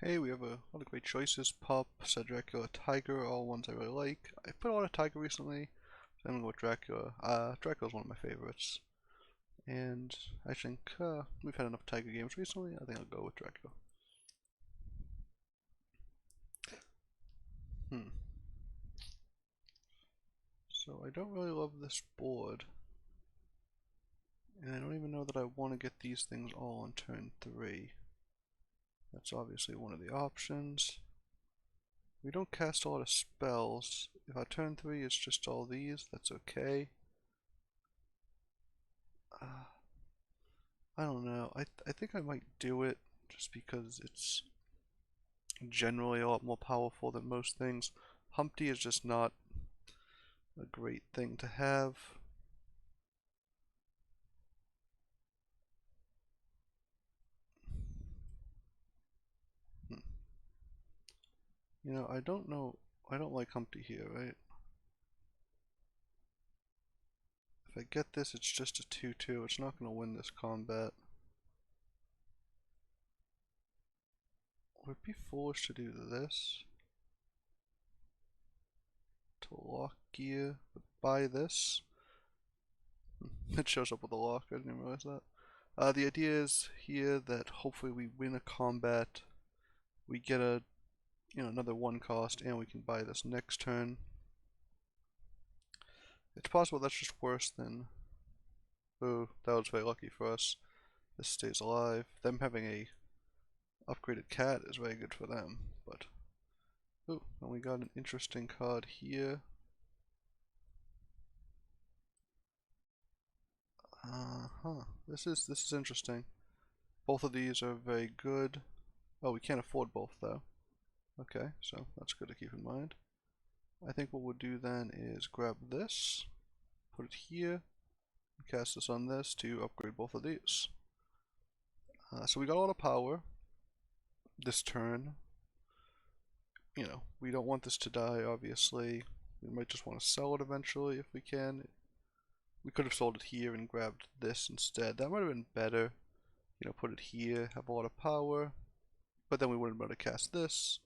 Hey, we have a lot of great choices. Pup, said Dracula, Tiger, all ones I really like. I put a lot of Tiger recently, so I'm gonna go with Dracula. Dracula's one of my favorites. And I think we've had enough Tiger games recently. I think I'll go with Dracula. Hmm. So I don't really love this board. And I don't even know that I want to get these things all on turn 3. That's obviously one of the options. We don't cast a lot of spells. If our turn 3 is just all these, that's okay. I don't know. I think I might do it just because it's generally a lot more powerful than most things. Humpty is just not a great thing to have. Hmm. You know, I don't know. I don't like Humpty here, right? If I get this, it's just a 2-2. It's not going to win this combat. Would it be foolish to do this? To lock gear, but buy this? It shows up with a lock, I didn't even realize that. The idea is here that hopefully we win a combat, we get a another 1 cost, and we can buy this next turn. It's possible that's just worse than... Oh, that was very lucky for us. This stays alive. Them having a upgraded cat is very good for them, but... Oh, and we got an interesting card here. This is interesting. Both of these are very good. Oh, we can't afford both though. Okay, so that's good to keep in mind. I think what we'll do then is grab this, put it here, and cast this on this to upgrade both of these. So we got a lot of power this turn. You know, we don't want this to die, obviously. We might just want to sell it eventually if we can. We could have sold it here and grabbed this instead. That might have been better. You know, put it here, have a lot of power. But then we wouldn't be able to cast this.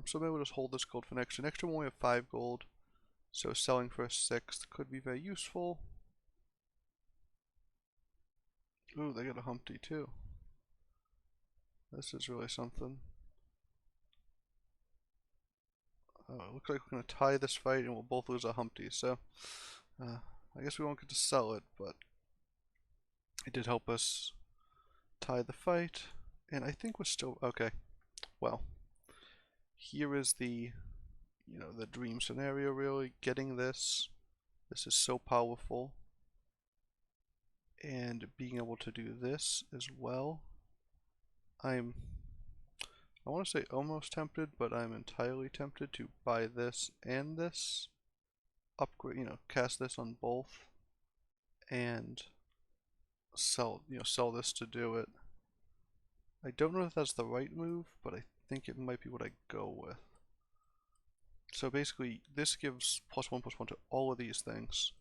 So maybe we'll just hold this gold for next turn. Next turn we only have 5 gold. So selling for a 6th could be very useful. Ooh, they got a Humpty too. This is really something. It looks like we're going to tie this fight and we'll both lose a Humpty. So I guess we won't get to sell it, but it did help us tie the fight. And I think we're still... Okay, well, here is the, the dream scenario really. Getting this. This is so powerful. And being able to do this as well. I want to say almost tempted, but I'm entirely tempted to buy this and this. Upgrade, cast this on both. And sell this to do it. I don't know if that's the right move, but I think it might be what I go with. So basically, this gives +1/+1 to all of these things.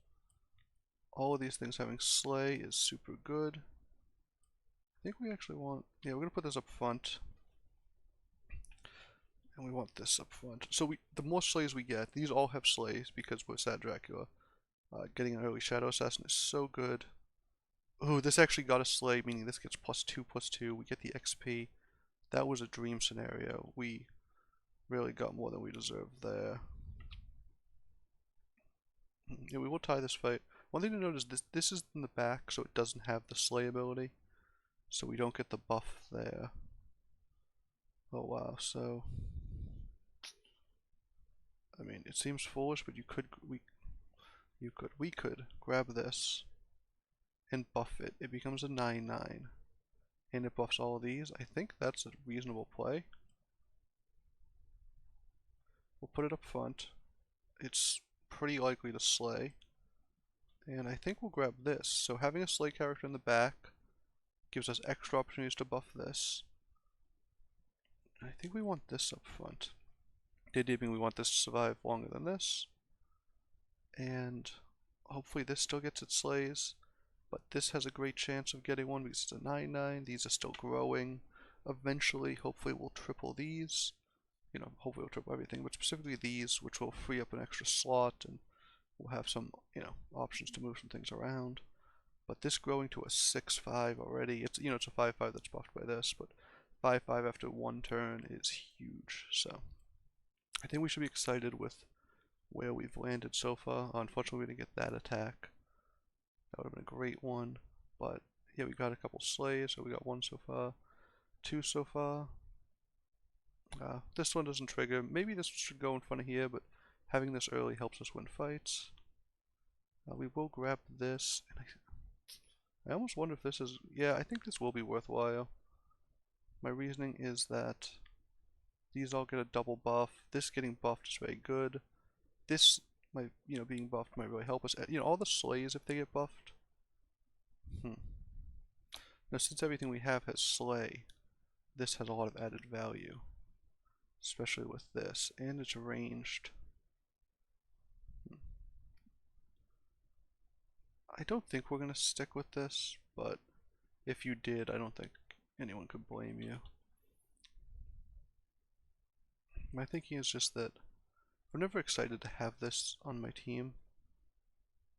All of these things having Slay is super good. I think we actually want... Yeah, we're going to put this up front. And we want this up front. So the more Slays we get, these all have Slays because we're Sad Dracula. Getting an early Shadow Assassin is so good. Oh, this actually got a Slay, meaning this gets +2/+2. We get the XP. That was a dream scenario. We really got more than we deserved there. Yeah, we will tie this fight. One thing to note is this is in the back, so it doesn't have the Slay ability. So we don't get the buff there. Oh wow, so... I mean, it seems foolish, but we could grab this and buff it. It becomes a 9/9. And it buffs all of these. I think that's a reasonable play. We'll put it up front. It's pretty likely to slay. And I think we'll grab this. So having a slay character in the back gives us extra opportunities to buff this. And I think we want this up front. The idea being we want this to survive longer than this. And hopefully this still gets its slays. But this has a great chance of getting one because it's a 9/9. These are still growing. Eventually, hopefully we'll triple these. You know, hopefully we'll triple everything, but specifically these, which will free up an extra slot, and we'll have some, you know, options to move some things around. But this growing to a 6-5 already, it's, you know, it's a 5-5 that's buffed by this, but 5-5 after one turn is huge. So I think we should be excited with where we've landed so far. Unfortunately, we didn't get that attack. That would have been a great one. But yeah, we got a couple slays, so we got one so far, two so far. This one doesn't trigger. Maybe this should go in front of here, but having this early helps us win fights. We will grab this. And I almost wonder if this is... Yeah, I think this will be worthwhile. My reasoning is that these all get a double buff. This getting buffed is very good. This, might, you know, being buffed might really help us. You know, all the slays if they get buffed. Now, since everything we have has slay, this has a lot of added value. Especially with this. And it's ranged. I don't think we're going to stick with this, but if you did, I don't think anyone could blame you. My thinking is just that I'm never excited to have this on my team,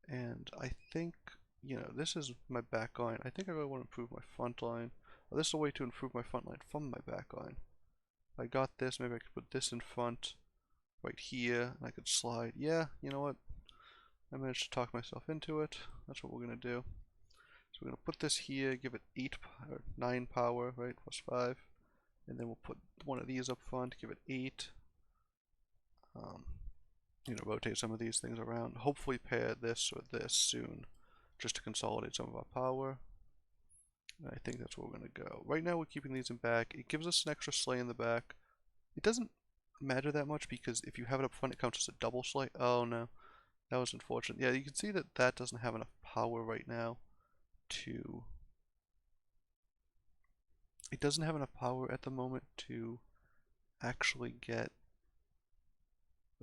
and I think, you know, this is my back line. I think I really want to improve my front line. Well, this is a way to improve my front line from my back line. If I got this, maybe I could put this in front, right here, and I could slide. Yeah, you know what? I managed to talk myself into it. That's what we're going to do. So we're going to put this here, give it 8 or 9 power, right, plus 5. And then we'll put one of these up front, give it 8. You know, rotate some of these things around. Hopefully pair this or this soon, just to consolidate some of our power. And I think that's where we're going to go. Right now we're keeping these in back. It gives us an extra slay in the back. It doesn't matter that much because if you have it up front, it counts as a double slay. Oh no. That was unfortunate. Yeah, you can see that that doesn't have enough power right now to... It doesn't have enough power at the moment to actually get...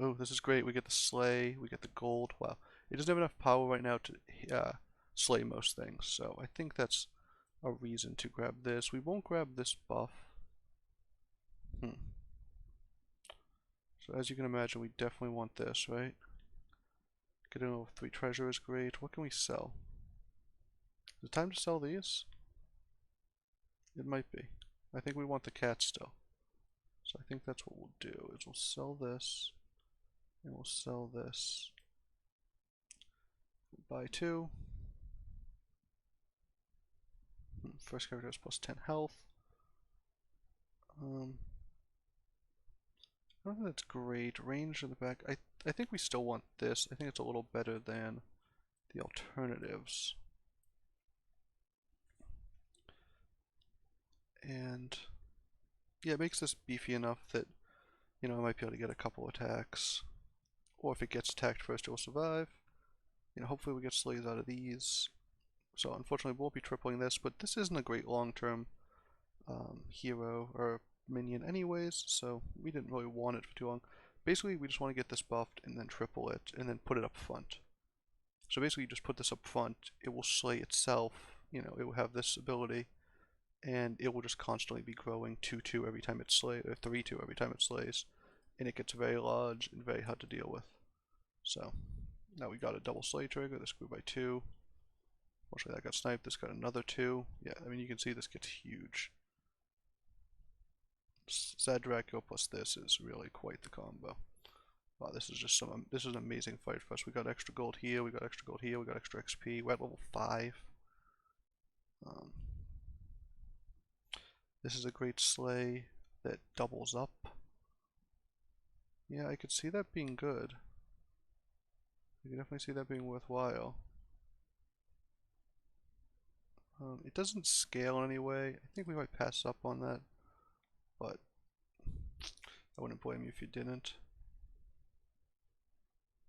Oh, this is great. We get the slay, we get the gold. Wow. It doesn't have enough power right now to slay most things, so I think that's a reason to grab this. We won't grab this buff. So as you can imagine, we definitely want this, right? Getting over 3 treasure is great. What can we sell? Is it time to sell these? It might be. I think we want the cat still. So I think that's what we'll do, is we'll sell this, and we'll sell this. We'll buy 2. First character has plus 10 health. I don't think that's great. Range in the back. I think we still want this. I think it's a little better than the alternatives. And yeah, it makes this beefy enough that, you know, I might be able to get a couple attacks. Or if it gets attacked first, it will survive. You know, hopefully we get slays out of these. So unfortunately we won't be tripling this, but this isn't a great long-term hero or minion anyways, so we didn't really want it for too long. Basically, we just want to get this buffed and then triple it, and then put it up front. So basically, you just put this up front, it will slay itself, you know, it will have this ability, and it will just constantly be growing 2-2 every time it slays, or 3-2 every time it slays, and it gets very large and very hard to deal with. So, now we got a double slay trigger, this grew by 2. Unfortunately, that got sniped, this got another 2. Yeah, I mean, you can see this gets huge. Sad Dracula plus this is really quite the combo. Wow, this is just this is an amazing fight for us. We got extra gold here, we got extra gold here, we got extra XP. We're at level 5. This is a great slay that doubles up. Yeah, I could see that being good. I can definitely see that being worthwhile. It doesn't scale in any way. I think we might pass up on that, but I wouldn't blame you if you didn't.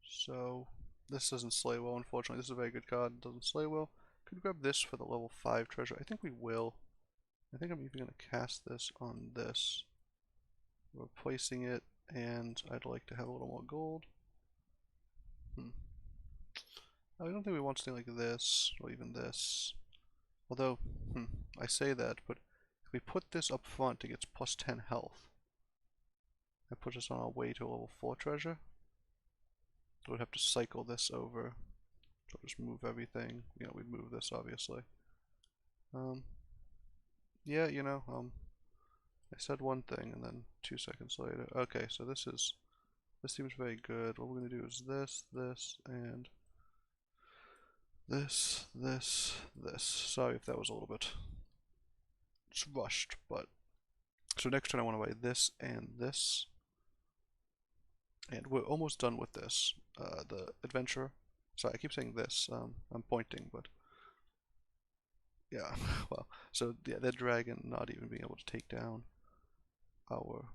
So, this doesn't slay well, unfortunately. This is a very good card. It doesn't slay well. Could grab this for the level 5 treasure. I think we will. I think I'm even going to cast this on this. Replacing it, and I'd like to have a little more gold. I don't think we want something like this, or even this. Although, I say that, but if we put this up front, it gets plus 10 health. That puts us on our way to a level 4 treasure. So we'd have to cycle this over. So just move everything. You know, we'd move this obviously. Yeah, you know, I said one thing and then 2 seconds later. Okay, so this seems very good. What we're gonna do is this, and this. Sorry if that was a little bit rushed, but so next turn I want to buy this and this. And we're almost done with this. The adventurer. Sorry, I keep saying this. I'm pointing, but yeah. Well, so yeah, that dragon not even being able to take down our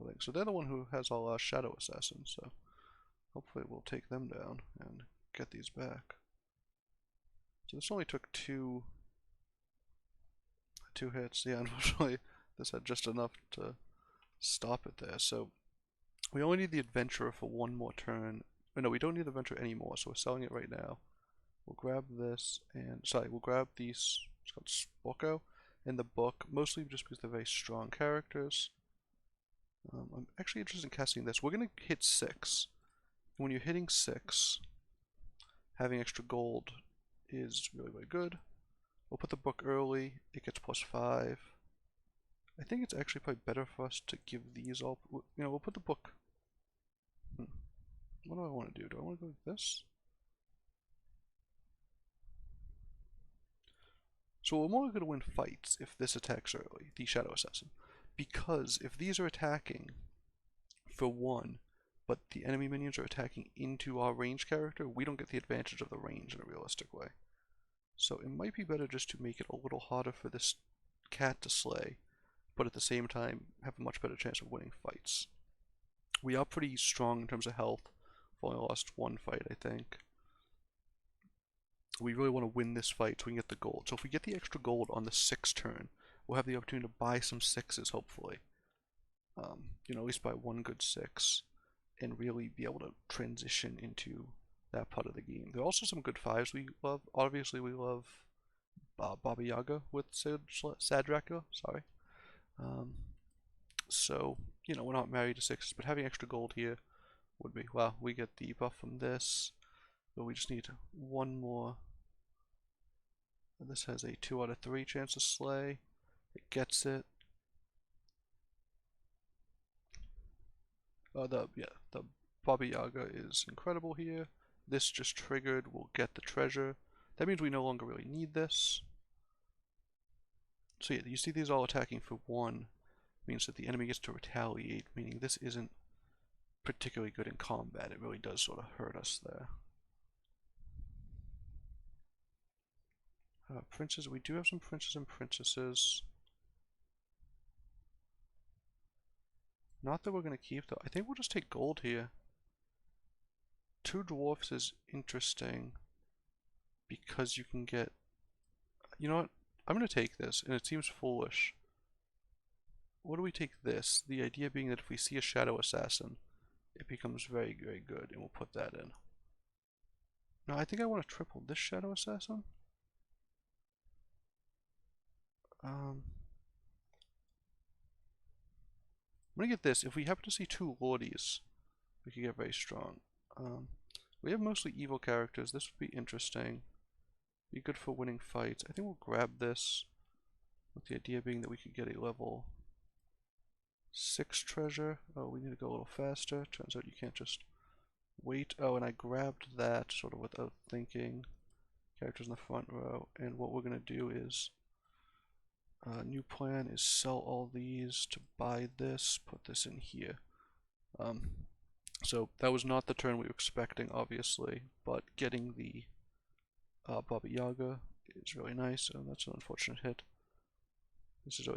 thing. So they're the one who has all our shadow assassins. So hopefully we'll take them down and get these back. So this only took two hits. Yeah, unfortunately, this had just enough to stop it there. So we only need the adventurer for one more turn. Oh, no, we don't need the adventurer anymore, so we're selling it right now. We'll grab this and we'll grab these. It's called Spocko in the book, mostly just because they're very strong characters. I'm actually interested in casting this. We're gonna hit 6. And when you're hitting 6, having extra gold is really, really good. We'll put the book early. It gets plus 5. I think it's actually probably better for us to give these all. You know, we'll put the book. What do I want to do? Do I want to go like this? So we're more going to win fights if this attacks early, the Shadow Assassin. Because if these are attacking for 1, but the enemy minions are attacking into our range character, we don't get the advantage of the range in a realistic way. So it might be better just to make it a little harder for this cat to slay, but at the same time have a much better chance of winning fights. We are pretty strong in terms of health. We've only lost 1 fight, I think. We really want to win this fight so we can get the gold. So if we get the extra gold on the 6th turn, we'll have the opportunity to buy some 6s, hopefully. You know, at least buy 1 good 6, and really be able to transition into that part of the game. There are also some good 5s we love. Obviously, we love Baba Yaga with Sad Dracula. Sorry. So, you know, we're not married to 6s, but having extra gold here would be, well, we get the buff from this, but we just need 1 more. And this has a 2 out of 3 chance to slay. It gets it. The Baba Yaga is incredible here. This just triggered, we'll get the treasure. That means we no longer really need this. So yeah, you see these all attacking for 1. Means that the enemy gets to retaliate, meaning this isn't particularly good in combat. It really does sort of hurt us there. Princes, we do have some princes and princesses. Not that we're going to keep though. I think we'll just take gold here. 2 dwarfs is interesting because you can get, you know what, I'm going to take this, and it seems foolish. What do we take this? The idea being that if we see a shadow assassin, it becomes very, very good, and we'll put that in. No, I think I want to triple this shadow assassin. I'm gonna get this. If we happen to see 2 lordies, we could get very strong. We have mostly evil characters. This would be interesting. Be good for winning fights. I think we'll grab this, with the idea being that we could get a level 6 treasure. Oh, we need to go a little faster. Turns out you can't just wait. Oh, and I grabbed that sort of without thinking. Characters in the front row. And what we're going to do is, new plan is sell all these to buy this, put this in here. So that was not the turn we were expecting, obviously, but getting the Baba Yaga is really nice, and that's an unfortunate hit.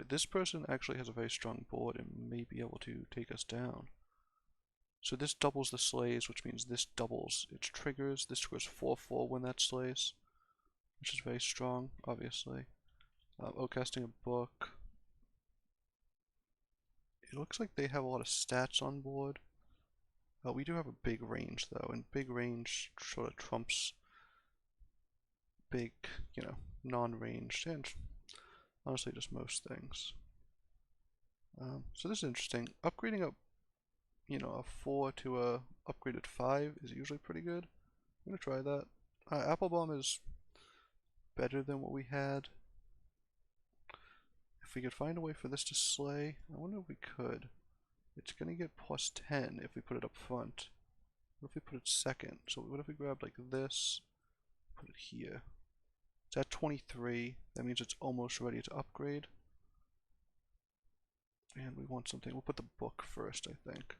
This person actually has a very strong board and may be able to take us down. So this doubles the slays, which means this doubles its triggers. This triggers 4/4 when that slays, which is very strong, obviously. Casting a book. It looks like they have a lot of stats on board. We do have a big range though, and big range sort of trumps big, you know, non-ranged. And Honestly, just most things. So this is interesting. Upgrading a 4 to a upgraded 5 is usually pretty good. I'm gonna try that. Apple Bomb is better than what we had. If we could find a way for this to slay, I wonder if we could. It's gonna get plus 10 if we put it up front. What if we put it second? So what if we grabbed like this, put it here? It's at 23. That means it's almost ready to upgrade. And we want something. We'll put the book first, I think.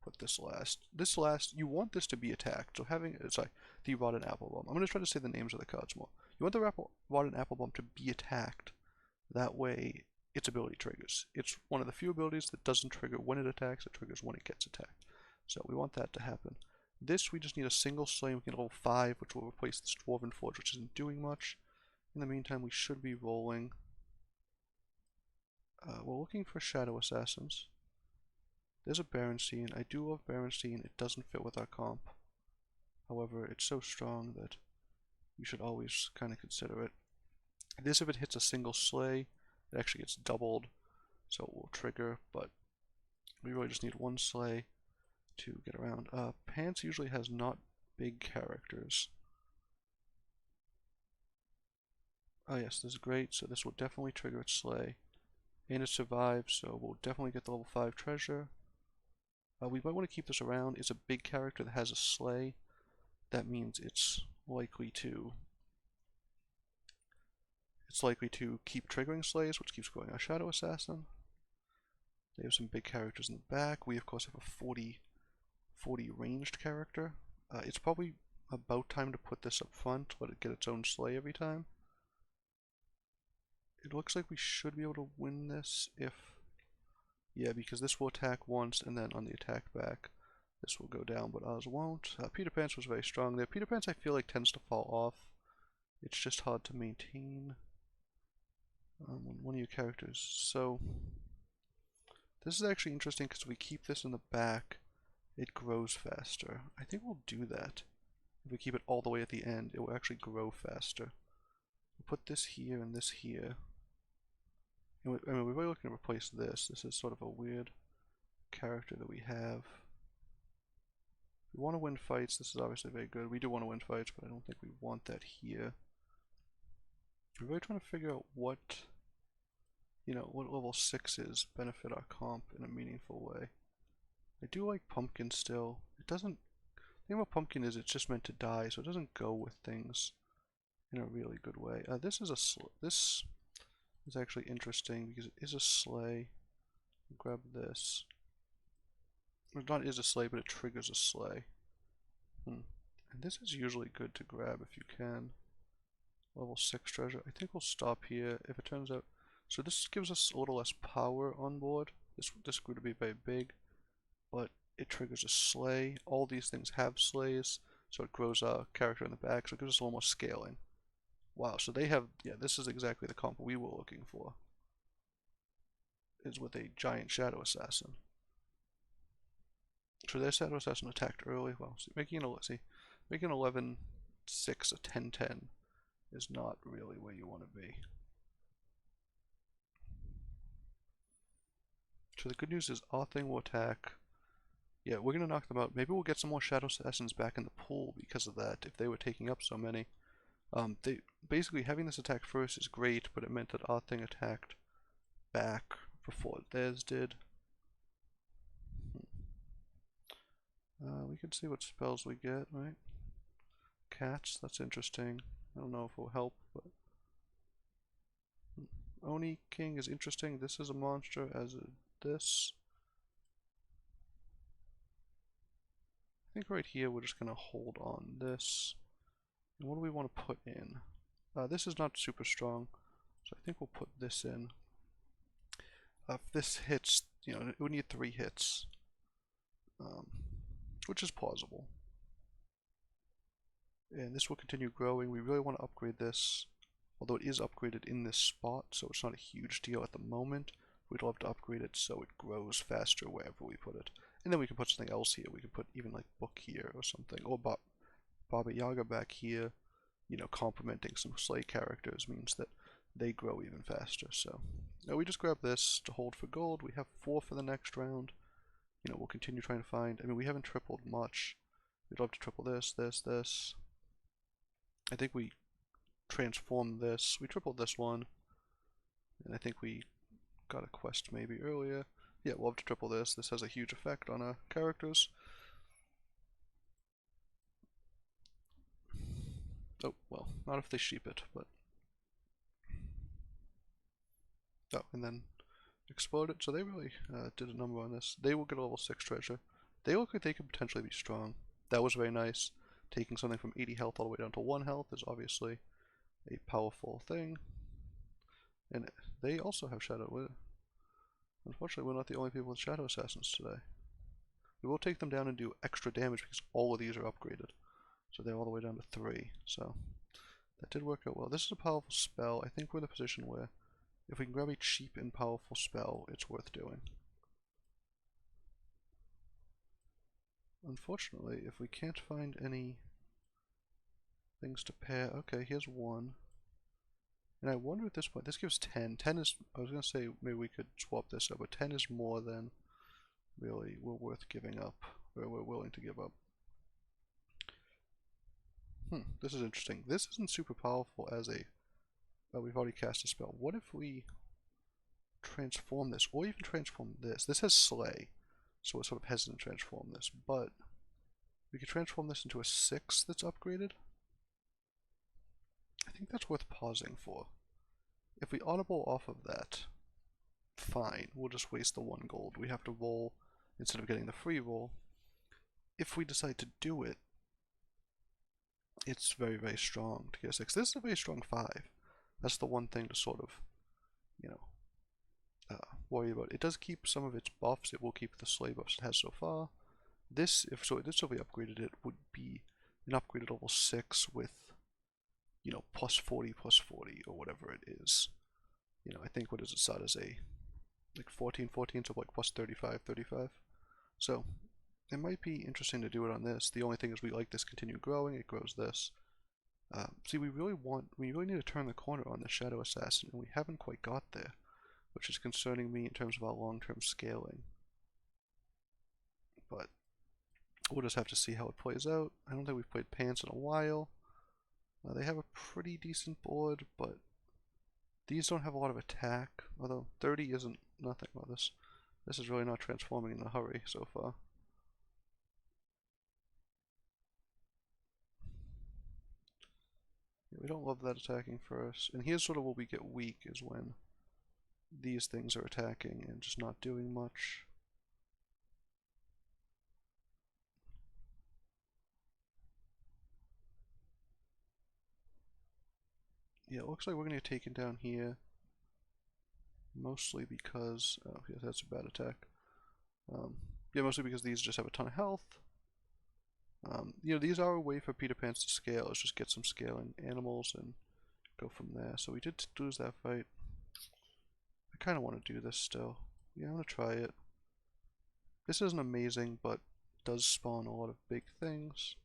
Put this last. This last, you want this to be attacked. So having, sorry, the Rotten Apple Bomb. I'm going to try to say the names of the cards more. You want the Rotten Apple Bomb to be attacked. That way, its ability triggers. It's one of the few abilities that doesn't trigger when it attacks, it triggers when it gets attacked. So we want that to happen. This, we just need a single slay. We can level 5, which will replace this Dwarven Forge, which isn't doing much. In the meantime, we should be rolling. We're looking for Shadow Assassins. There's a Berenstein. I do love Berenstein. It doesn't fit with our comp. However, it's so strong that you should always kind of consider it. This, if it hits a single slay, it actually gets doubled, so it will trigger, but we really just need one slay to get around. Pants usually has not big characters. Oh yes, this is great, so this will definitely trigger its slay. And it survives, so we'll definitely get the level 5 treasure. We might want to keep this around. It's a big character that has a slay. That means it's likely to keep triggering slays, which keeps growing our Shadow Assassin. They have some big characters in the back. We of course have a 40 ranged character. It's probably about time to put this up front, let it get its own slay every time. It looks like we should be able to win this if... Yeah, because this will attack once, and then on the attack back, this will go down, but ours won't. Peter Pants was very strong there. Peter Pants, I feel like, tends to fall off. It's just hard to maintain one of your characters. So, this is actually interesting because if we keep this in the back, it grows faster. I think we'll do that. If we keep it all the way at the end, it will actually grow faster. We'll put this here and this here. I mean, we're really looking to replace this. This is sort of a weird character that we have. We want to win fights. This is obviously very good. We do want to win fights, but I don't think we want that here. We're really trying to figure out what level 6s benefit our comp in a meaningful way. I do like Pumpkin still. It doesn't... The thing about Pumpkin is it's just meant to die, so it doesn't go with things in a really good way. This is actually interesting because it is a slay. Grab this. It not is a slay, but it triggers a slay. And this is usually good to grab if you can. Level 6 treasure. I think we'll stop here if it turns out. So this gives us a little less power on board. This grew to be very big, but it triggers a slay. All these things have slays, so it grows a character in the back, so it gives us a little more scaling. Wow, so they have, yeah, this is exactly the comp we were looking for. Is with a giant Shadow Assassin. So their Shadow Assassin attacked early. Well, making an 11-6 a 10-10 is not really where you want to be. So the good news is our thing will attack. Yeah, we're going to knock them out. Maybe we'll get some more Shadow Assassins back in the pool because of that, if they were taking up so many. Basically, having this attack first is great, but it meant that our thing attacked back before theirs did. We can see what spells we get, right? Cats, that's interesting. I don't know if it will help, but... Oni King is interesting. This is a monster, as is this. I think right here we're just going to hold on this. And what do we want to put in? This is not super strong, so I think we'll put this in. If this hits, it would need 3 hits, which is plausible. And this will continue growing. We really want to upgrade this, although it is upgraded in this spot, so it's not a huge deal at the moment. We'd love to upgrade it so it grows faster wherever we put it. And then we can put something else here. We can put even like Book here or something, or Baba Yaga back here. Complementing some slay characters means that they grow even faster. So now we just grab this to hold for gold. We have 4 for the next round. You know, we'll continue trying to find. I mean, we haven't tripled much. We'd love to triple this, this, this. I think we transformed this. We tripled this one. And I think we got a quest maybe earlier. Yeah, we'll have to triple this. This has a huge effect on our characters. Oh, well, not if they sheep it, but... Oh, and then explode it. So they really did a number on this. They will get a level 6 treasure. They look like they could potentially be strong. That was very nice. Taking something from 80 health all the way down to 1 health is obviously a powerful thing. And they also have Shadow. Unfortunately, we're not the only people with Shadow Assassins today. We will take them down and do extra damage because all of these are upgraded. So they're all the way down to 3. So that did work out well. This is a powerful spell. I think we're in a position where if we can grab a cheap and powerful spell, it's worth doing. Unfortunately, if we can't find any things to pair... Okay, here's one. And I wonder at this point, this gives 10. 10 is... I was going to say maybe we could swap this up, but 10 is more than really we're worth giving up, or we're willing to give up. This is interesting. This isn't super powerful as a... we've already cast a spell. What if we transform this, or even transform this? This has Slay, so we're sort of hesitant to transform this, but we could transform this into a 6 that's upgraded. I think that's worth pausing for. If we audible off of that, fine, we'll just waste the 1 gold. We have to roll instead of getting the free roll. If we decide to do it, it's very, very strong to get a 6. This is a very strong 5. That's the one thing to sort of, you know, worry about. It does keep some of its buffs. It will keep the Slay buffs it has so far. This, if we upgraded it, would be an upgraded level 6 with, you know, plus 40, or whatever it is. You know, I think what does it start as a, like 14, so like plus 35. So, it might be interesting to do it on this. The only thing is we like this continue growing. It grows this. See, we really need to turn the corner on the Shadow Assassin, and we haven't quite got there, which is concerning me in terms of our long-term scaling. But we'll just have to see how it plays out. I don't think we've played Pants in a while. They have a pretty decent board, but these don't have a lot of attack, although 30 isn't nothing. Well, this is really not transforming in a hurry so far. We don't love that attacking first. And here's sort of where we get weak, is when these things are attacking and just not doing much. Yeah, it looks like we're going to get taken down here. Mostly because... oh, yeah, that's a bad attack. Yeah, mostly because these just have a ton of health. You know, these are a way for Peter Pans to scale. Let's just get some scaling animals and go from there. So we did lose that fight. I kind of want to do this still. Yeah, I'm going to try it. This isn't amazing, but does spawn a lot of big things.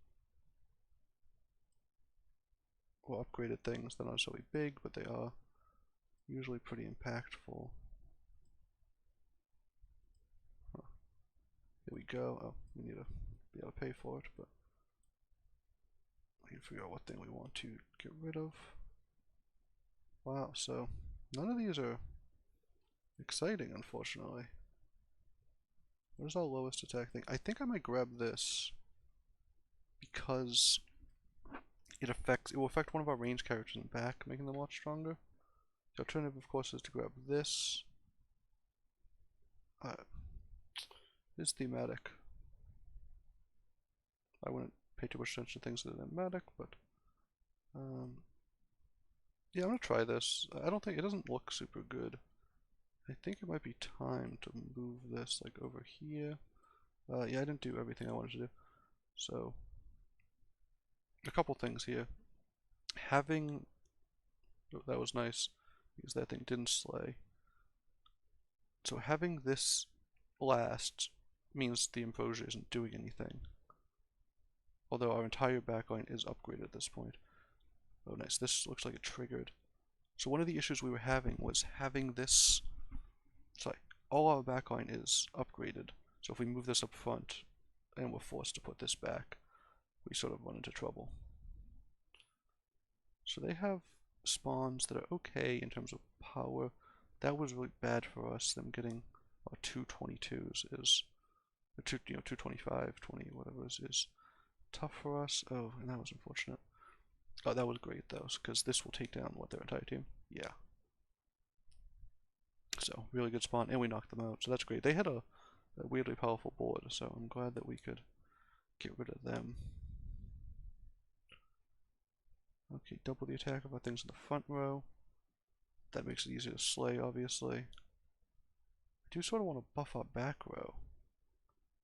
Or upgraded things. They're not necessarily big, but they are usually pretty impactful. Huh. Here we go. Oh, we need to be able to pay for it, but we can figure out what thing we want to get rid of. Wow, so none of these are exciting, unfortunately. What is our lowest attack thing? I think I might grab this because it will affect one of our range characters in the back, making them a lot stronger. The alternative, of course, is to grab this. It's thematic. I wouldn't pay too much attention to things that are thematic, but yeah, I'm gonna try this. I don't think it doesn't look super good. I think it might be time to move this like over here. Yeah, I didn't do everything I wanted to do. So a couple things here. Having that was nice because that thing didn't slay. So having this last means the ambrosia isn't doing anything. Although our entire backline is upgraded at this point. Oh nice, this looks like it triggered So one of the issues we were having was having this, sorry, all our backline is upgraded. So if we move this up front and we're forced to put this back, we sort of run into trouble. So they have spawns that are okay in terms of power. That was really bad for us. Them getting our 222s is, or 225, 20, whatever it is tough for us. Oh, and that was unfortunate. Oh, that was great though, because this will take down what, their entire team. Yeah. So really good spawn, and we knocked them out. So that's great. They had a weirdly powerful board, so I'm glad that we could get rid of them. Okay, double the attack of our things in the front row. That makes it easier to slay, obviously. I do sort of want to buff our back row.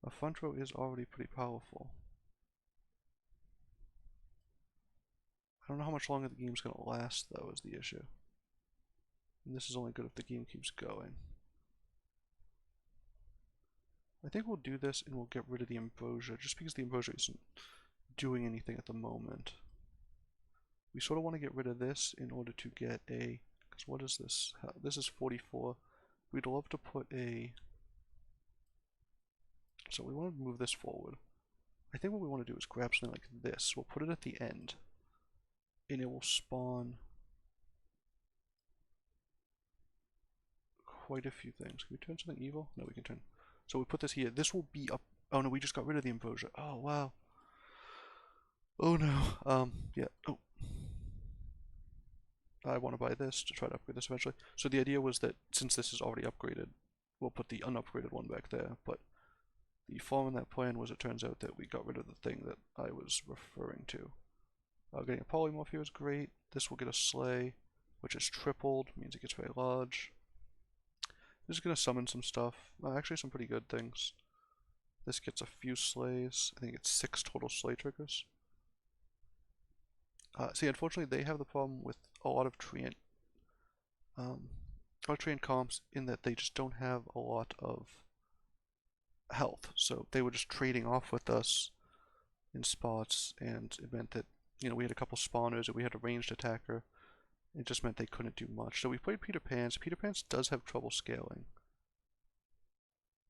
Our front row is already pretty powerful. I don't know how much longer the game's going to last, though, is the issue. And this is only good if the game keeps going. I think we'll do this and we'll get rid of the ambrosia, just because the ambrosia isn't doing anything at the moment. We sort of want to get rid of this in order to get a, because what is this? This is 44. We'd love to put a, so we want to move this forward. I think what we want to do is grab something like this. We'll put it at the end, and it will spawn quite a few things. Can we turn something evil? No, we can turn. So we put this here. This will be up. Oh no, we just got rid of the ambrosia. Oh wow. Oh no. Yeah. Oh. I want to buy this to try to upgrade this eventually. So the idea was that since this is already upgraded, we'll put the unupgraded one back there. But the flaw in that plan was it turns out that we got rid of the thing that I was referring to. Getting a polymorph here is great. This will get a slay, which is tripled, means it gets very large. This is going to summon some stuff. Actually, some pretty good things. This gets a few slays. I think it's 6 total slay triggers. See, unfortunately, they have the problem with a lot of treant comps in that they just don't have a lot of health. So they were just trading off with us in spots, and it meant that, you know, we had a couple spawners and we had a ranged attacker. It just meant they couldn't do much. So we played Peter Pan's. Peter Pan's does have trouble scaling.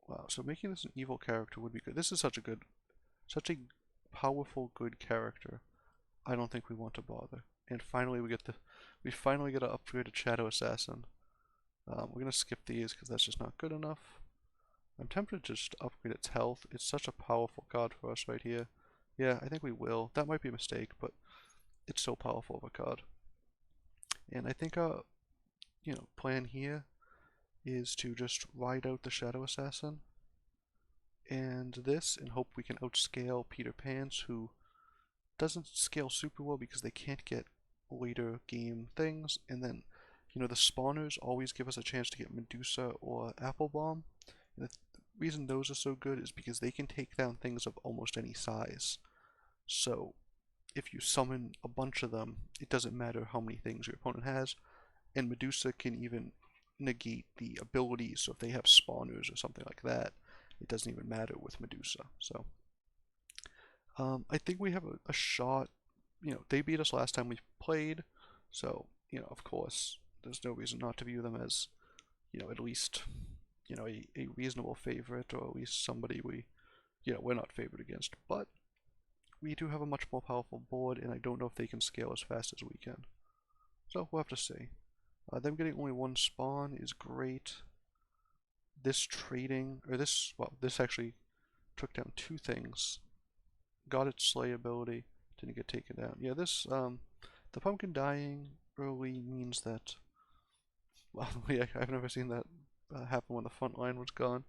Wow, so making this an evil character would be good. This is such a powerful, good character. I don't think we want to bother. And finally we finally get an upgraded Shadow Assassin. We're gonna skip these because that's just not good enough. I'm tempted to just upgrade its health. It's such a powerful card for us right here. Yeah, I think we will. That might be a mistake, but it's so powerful of a card. And I think our, plan here is to just ride out the Shadow Assassin and this, and hope we can outscale Peter Pan's, who doesn't scale super well because they can't get later game things. And then, the spawners always give us a chance to get Medusa or Apple Bomb. And the reason those are so good is because they can take down things of almost any size. So if you summon a bunch of them, it doesn't matter how many things your opponent has, and Medusa can even negate the abilities. So if they have spawners or something like that, it doesn't even matter with Medusa. So I think we have a shot. They beat us last time we played, so of course there's no reason not to view them as at least a reasonable favorite, or at least somebody we're not favored against. But we do have a much more powerful board, and I don't know if they can scale as fast as we can. So we'll have to see. Them getting only one spawn is great. This trading, or this actually took down 2 things. Got its slay ability, didn't get taken down. Yeah, this, the pumpkin dying early means that, well, yeah, I've never seen that happen when the front line was gone.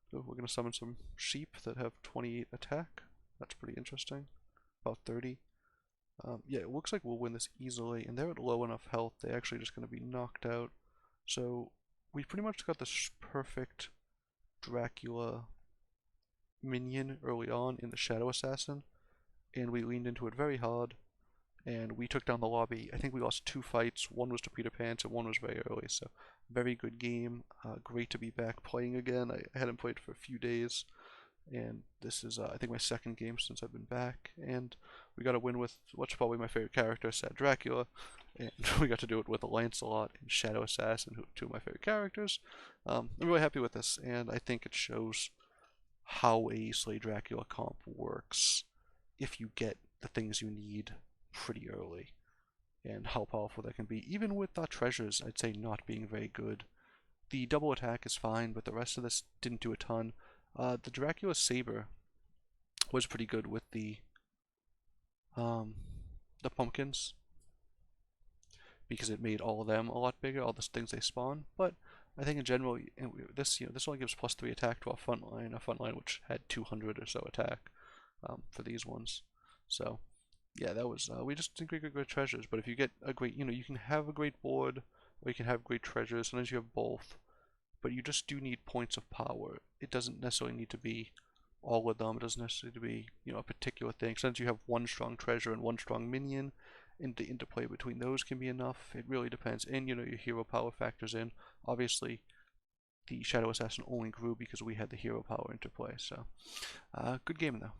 So we're going to summon some sheep that have 28 attack. That's pretty interesting. About 30. Yeah, it looks like we'll win this easily, and they're at low enough health, they're actually just going to be knocked out. So we pretty much got this perfect Dracula minion early on in the Shadow Assassin, and we leaned into it very hard, and we took down the lobby. I think we lost 2 fights. One was to Peter Pan, and one was very early, so very good game. Great to be back playing again. I hadn't played for a few days, and this is, I think, my 2nd game since I've been back, and we got a win with what's probably my favorite character, Sad Dracula, and we got to do it with Lancelot and Shadow Assassin, two of my favorite characters. I'm really happy with this, and I think it shows how a Slay Dracula comp works if you get the things you need pretty early, and how powerful that can be. Even with treasures, I'd say not being very good. The double attack is fine, but the rest of this didn't do a ton. The Dracula Sabre was pretty good with the pumpkins, because it made all of them a lot bigger, all the things they spawn. But I think in general, this only gives +3 attack to our front line which had 200 or so attack for these ones. So yeah, that was we just didn't get great treasures. But if you get a great, you can have a great board or you can have great treasures. Sometimes you have both, but you just do need points of power. It doesn't necessarily need to be all of them. It doesn't necessarily be a particular thing. Sometimes you have one strong treasure and one strong minion, and the interplay between those can be enough. It really depends. And your hero power factors in. Obviously, the Shadow Assassin only grew because we had the hero power interplay. So, good game though.